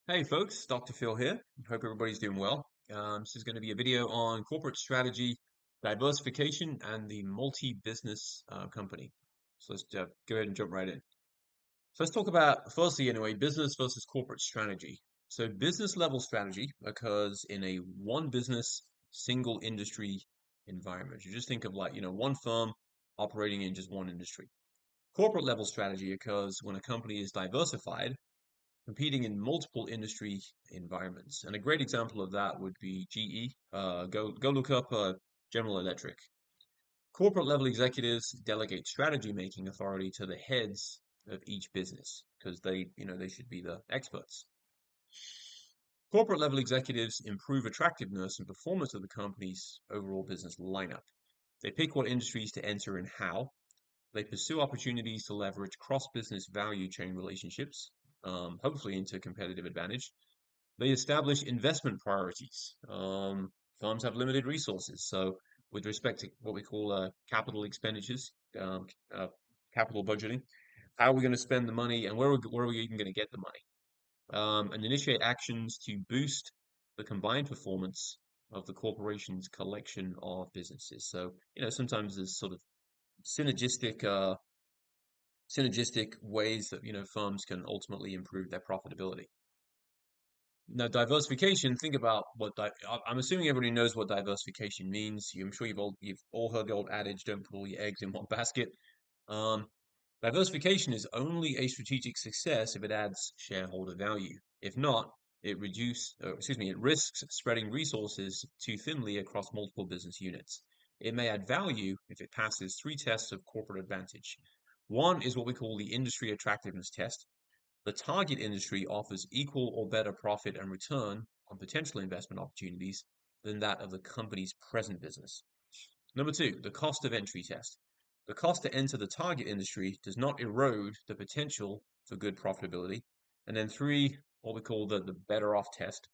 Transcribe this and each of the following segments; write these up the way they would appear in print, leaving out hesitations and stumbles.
Hey folks, Dr. Phil here. Hope everybody's doing well. This is going to be a video on corporate strategy, diversification, and the multi-business company. So let's go ahead and jump right in. So let's talk about, firstly, anyway, business versus corporate strategy. So business level strategy occurs in a one business, single industry environment. You just think of like, one firm operating in just one industry. Corporate level strategy occurs when a company is diversified, competing in multiple industry environments. And a great example of that would be GE. Go look up General Electric. Corporate level executives delegate strategy making authority to the heads of each business because they should be the experts. Corporate level executives improve attractiveness and performance of the company's overall business lineup. They pick what industries to enter and how. They pursue opportunities to leverage cross-business value chain relationships, hopefully into competitive advantage. They establish investment priorities. Firms have limited resources, so with respect to what we call capital expenditures, capital budgeting, how are we going to spend the money, and where are we even going to get the money? And initiate actions to boost the combined performance of the corporation's collection of businesses. So, sometimes there's sort of synergistic synergistic ways that firms can ultimately improve their profitability. Now, diversification. Think about I'm assuming everybody knows what diversification means. I'm sure you've all heard the old adage, "Don't put all your eggs in one basket." Um, Diversification is only a strategic success if it adds shareholder value. If not, it risks spreading resources too thinly across multiple business units. It may add value if it passes three tests of corporate advantage. One is what we call the industry attractiveness test. The target industry offers equal or better profit and return on potential investment opportunities than that of the company's present business. Number two, the cost of entry test. The cost to enter the target industry does not erode the potential for good profitability. And then three, what we call the better off test.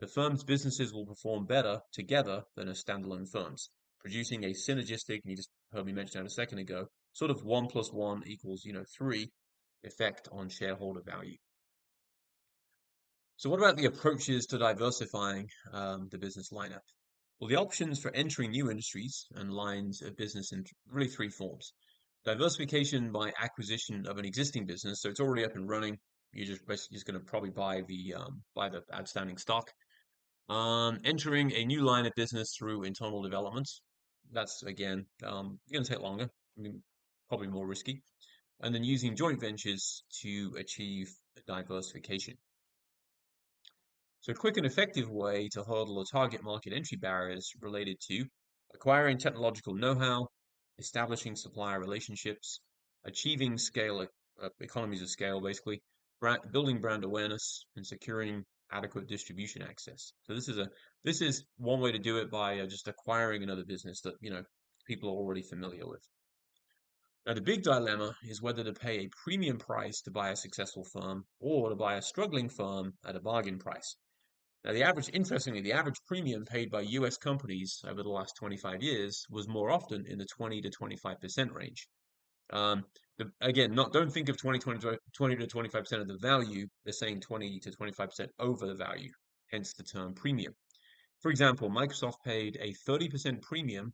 The firm's businesses will perform better together than as standalone firms, producing a synergistic, and you just heard me mention that a second ago, sort of one plus one equals, three effect on shareholder value. So what about the approaches to diversifying the business lineup? Well, the options for entering new industries and lines of business in really three forms. Diversification by acquisition of an existing business, so it's already up and running. You're just basically just going to probably buy the outstanding stock. Entering a new line of business through internal development. That's again going to take longer. I mean, probably more risky. And then using joint ventures to achieve diversification. So a quick and effective way to hurdle or target market entry barriers related to acquiring technological know-how, establishing supplier relationships, achieving economies of scale, basically, building brand awareness, and securing adequate distribution access. So this is one way to do it by just acquiring another business that people are already familiar with. Now, the big dilemma is whether to pay a premium price to buy a successful firm or to buy a struggling firm at a bargain price. Now, interestingly, the average premium paid by US companies over the last 25 years was more often in the 20 to 25% range. Um, Again, don't think of 20 to 25% of the value. They're saying 20 to 25% over the value, hence the term premium. For example, Microsoft paid a 30% premium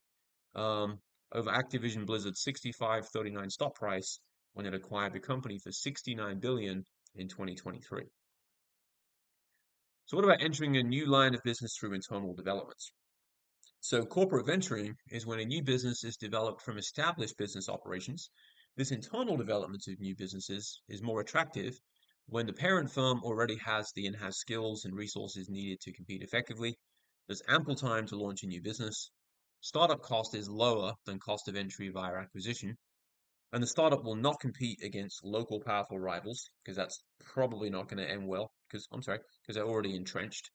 um, over Activision Blizzard's 65.39 stock price when it acquired the company for 69 billion in 2023. So what about entering a new line of business through internal developments? So corporate venturing is when a new business is developed from established business operations. This internal development of new businesses is more attractive when the parent firm already has the in-house skills and resources needed to compete effectively. There's ample time to launch a new business. Startup cost is lower than cost of entry via acquisition, and the startup will not compete against local powerful rivals because that's probably not going to end well because they're already entrenched.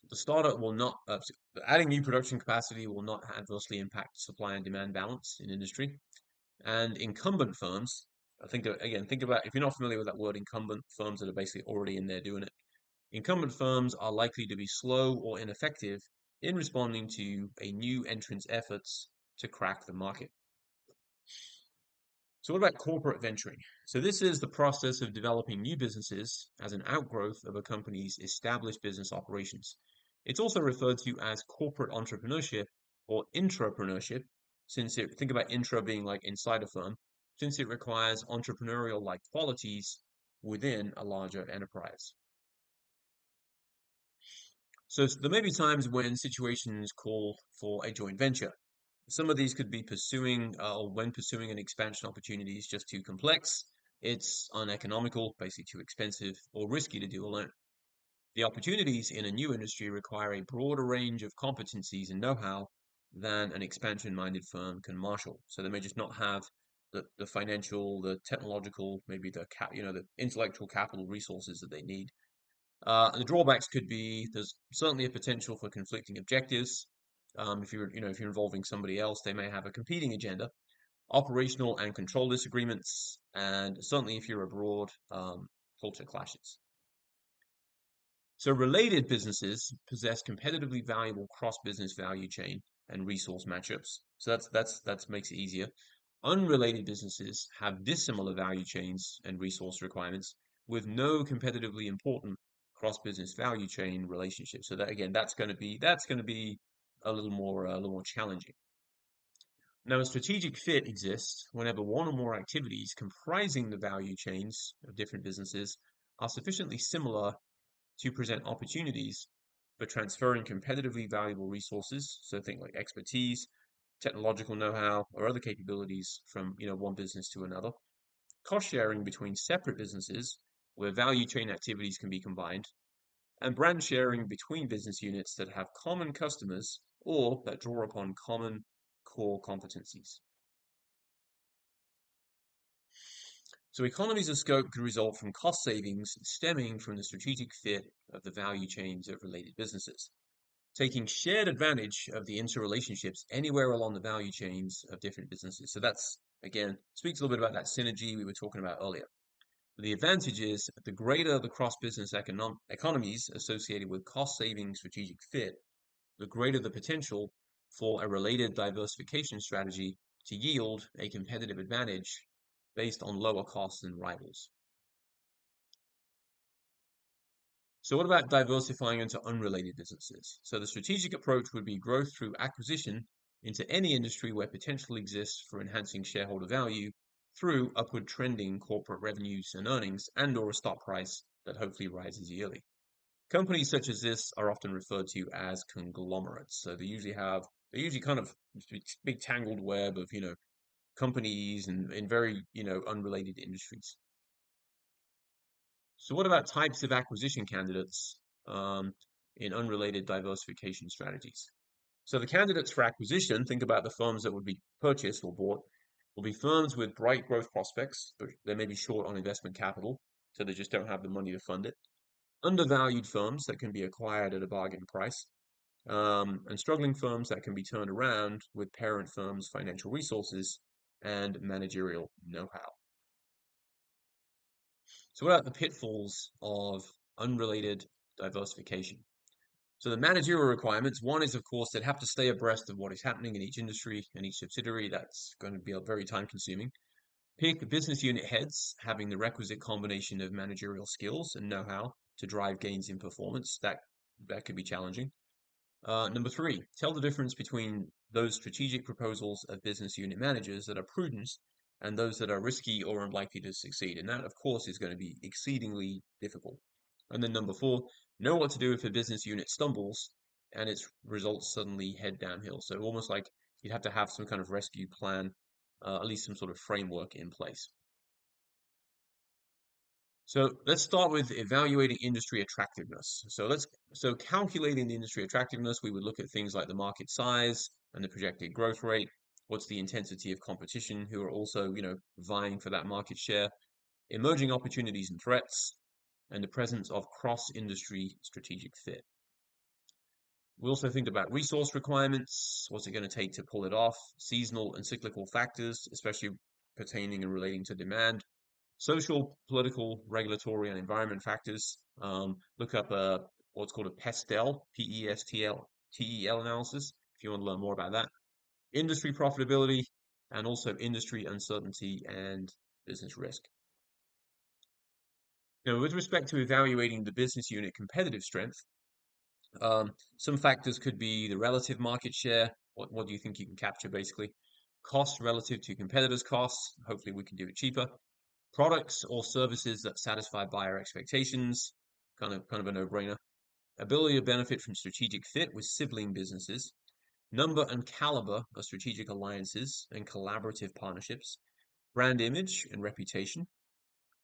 The startup will not, adding new production capacity will not adversely impact supply and demand balance in industry. And incumbent firms, think about if you're not familiar with that word, incumbent firms that are basically already in there doing it. Incumbent firms are likely to be slow or ineffective in responding to a new entrant's efforts to crack the market. So what about corporate venturing? So this is the process of developing new businesses as an outgrowth of a company's established business operations. It's also referred to as corporate entrepreneurship or intrapreneurship, since think about intra being like inside a firm, since it requires entrepreneurial-like qualities within a larger enterprise. So there may be times when situations call for a joint venture. Some of these could be or when pursuing an expansion opportunity is just too complex, it's uneconomical, basically too expensive, or risky to do alone. The opportunities in a new industry require a broader range of competencies and know-how than an expansion-minded firm can marshal. So they may just not have the financial, the technological, maybe the intellectual capital resources that they need. And the drawbacks could be there's certainly a potential for conflicting objectives. If you're involving somebody else, they may have a competing agenda, operational and control disagreements, and certainly if you're abroad, culture clashes. So related businesses possess competitively valuable cross-business value chain and resource matchups. So that makes it easier. Unrelated businesses have dissimilar value chains and resource requirements with no competitively important cross-business value chain relationship. So that again, that's going to be a little more challenging. Now, a strategic fit exists whenever one or more activities comprising the value chains of different businesses are sufficiently similar to present opportunities for transferring competitively valuable resources. So think like expertise, technological know-how, or other capabilities from one business to another. Cost sharing between separate businesses where value chain activities can be combined, and brand sharing between business units that have common customers or that draw upon common core competencies. So economies of scope could result from cost savings stemming from the strategic fit of the value chains of related businesses, taking shared advantage of the interrelationships anywhere along the value chains of different businesses. So that's, again, speaks a little bit about that synergy we were talking about earlier. The advantage is the greater the cross-business economies associated with cost-saving strategic fit, the greater the potential for a related diversification strategy to yield a competitive advantage based on lower costs than rivals. So what about diversifying into unrelated businesses? So the strategic approach would be growth through acquisition into any industry where potential exists for enhancing shareholder value through upward trending corporate revenues and earnings and or a stock price that hopefully rises yearly. Companies such as this are often referred to as conglomerates. So they usually kind of big tangled web of, companies and in very, unrelated industries. So what about types of acquisition candidates in unrelated diversification strategies? So the candidates for acquisition, think about the firms that would be purchased or bought, will be firms with bright growth prospects, but they may be short on investment capital, so they just don't have the money to fund it. Undervalued firms that can be acquired at a bargain price, and struggling firms that can be turned around with parent firms' financial resources and managerial know-how. So what about the pitfalls of unrelated diversification? So the managerial requirements, one is, of course, they'd have to stay abreast of what is happening in each industry and each subsidiary. That's going to be very time consuming. Pick business unit heads having the requisite combination of managerial skills and know-how to drive gains in performance. That could be challenging. Number three, tell the difference between those strategic proposals of business unit managers that are prudent and those that are risky or unlikely to succeed. And that, of course, is going to be exceedingly difficult. And then number four, know what to do if a business unit stumbles and its results suddenly head downhill. So almost like you'd have to have some kind of rescue plan, at least some sort of framework in place. So let's start with evaluating industry attractiveness. So calculating the industry attractiveness, we would look at things like the market size and the projected growth rate. What's the intensity of competition who are also, vying for that market share, emerging opportunities and threats, and the presence of cross-industry strategic fit. We also think about resource requirements. What's it going to take to pull it off? Seasonal and cyclical factors, especially pertaining and relating to demand. Social, political, regulatory, and environment factors. Look up what's called a PESTEL, PESTL, TEL analysis if you want to learn more about that. Industry profitability, and also industry uncertainty and business risk. Now, with respect to evaluating the business unit competitive strength, some factors could be the relative market share. What do you think you can capture, basically? Cost relative to competitors' costs. Hopefully, we can do it cheaper. Products or services that satisfy buyer expectations. Kind of a no-brainer. Ability to benefit from strategic fit with sibling businesses. Number and caliber of strategic alliances and collaborative partnerships. Brand image and reputation.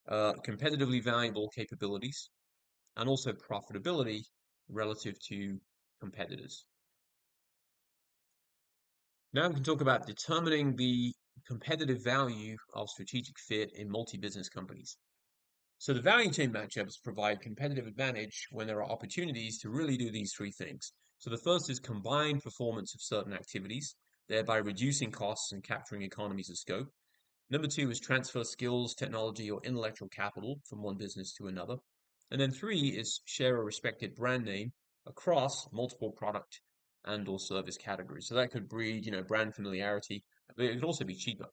Competitively valuable capabilities, and also profitability relative to competitors. Now we can talk about determining the competitive value of strategic fit in multi-business companies. So the value chain matchups provide competitive advantage when there are opportunities to really do these three things. So the first is combined performance of certain activities, thereby reducing costs and capturing economies of scope. Number two is transfer skills, technology, or intellectual capital from one business to another. And then three is share a respected brand name across multiple product and or service categories. So that could breed, brand familiarity, but it could also be cheaper.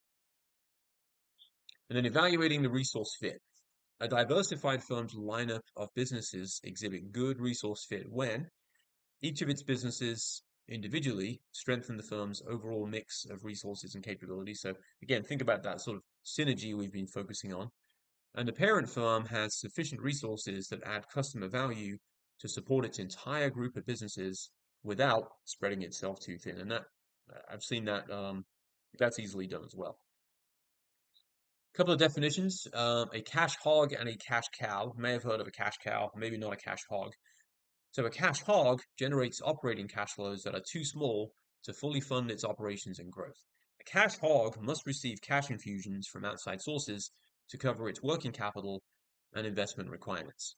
And then evaluating the resource fit. A diversified firm's lineup of businesses exhibit good resource fit when each of its businesses individually strengthen the firm's overall mix of resources and capabilities. So again, think about that sort of synergy we've been focusing on. And the parent firm has sufficient resources that add customer value to support its entire group of businesses without spreading itself too thin. And that I've seen that that's easily done as well. Couple of definitions: a cash hog and a cash cow. You may have heard of a cash cow, maybe not a cash hog. So a cash hog generates operating cash flows that are too small to fully fund its operations and growth. A cash hog must receive cash infusions from outside sources to cover its working capital and investment requirements.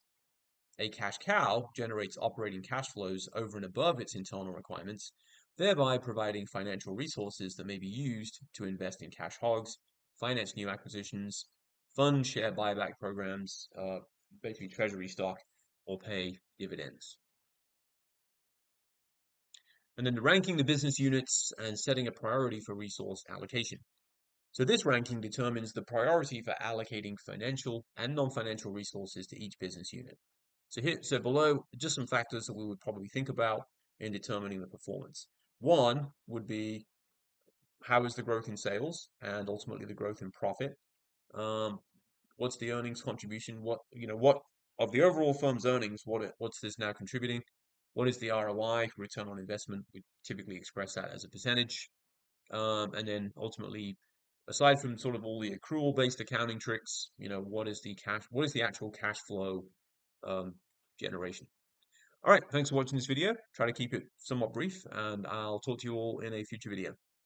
A cash cow generates operating cash flows over and above its internal requirements, thereby providing financial resources that may be used to invest in cash hogs, finance new acquisitions, fund share buyback programs, basically treasury stock, or pay dividends. And then ranking the business units and setting a priority for resource allocation. So this ranking determines the priority for allocating financial and non-financial resources to each business unit. So below, just some factors that we would probably think about in determining the performance. One would be, how is the growth in sales and ultimately the growth in profit? What's the earnings contribution? What of the overall firm's earnings, what's this now contributing? What is the ROI, return on investment? We typically express that as a percentage. And then ultimately, aside from sort of all the accrual-based accounting tricks, what is the actual cash flow generation? All right, thanks for watching this video. Try to keep it somewhat brief, and I'll talk to you all in a future video.